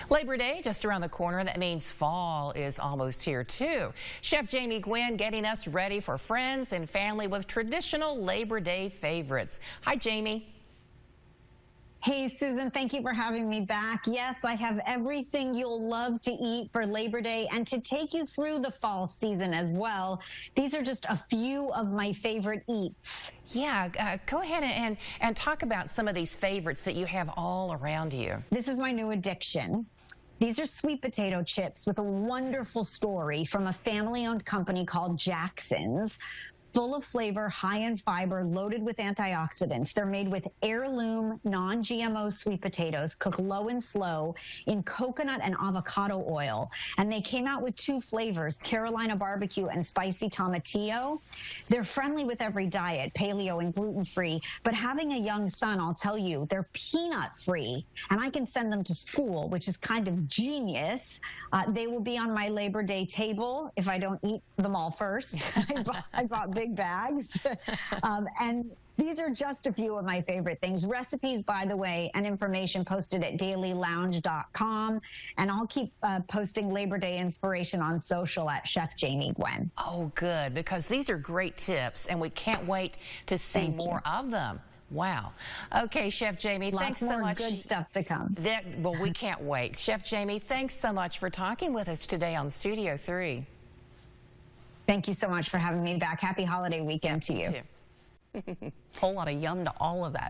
Labor Day just around the corner. That means fall is almost here too. Chef Gwen getting us ready for friends and family with traditional Labor Day favorites. Hi, Jamie. Hey, Susan, thank you for having me back. Yes, I have everything you'll love to eat for Labor Day and to take you through the fall season as well. These are just a few of my favorite eats. Yeah, go ahead and talk about some of these favorites that you have all around you. This is my new addiction. These are sweet potato chips with a wonderful story from a family-owned company called Jackson's. Full of flavor, high in fiber, loaded with antioxidants. They're made with heirloom, non-GMO sweet potatoes, cooked low and slow in coconut and avocado oil. And they came out with two flavors, Carolina barbecue and spicy tomatillo. They're friendly with every diet, paleo and gluten-free. But having a young son, I'll tell you, they're peanut-free. And I can send them to school, which is kind of genius. They will be on my Labor Day table if I don't eat them all first. I bought big bags. And these are just a few of my favorite things. Recipes, by the way, and information posted at dailylounge.com. And I'll keep posting Labor Day inspiration on social at Chef Gwen. Oh, good, because these are great tips, and we can't wait to see more of them. Wow. Okay, Chef Jamie, thanks so much. Lots more good stuff to come. Well, we can't wait. Chef Jamie, thanks so much for talking with us today on Studio 3. Thank you so much for having me back. Happy holiday weekend to you. Whole lot of yum to all of that.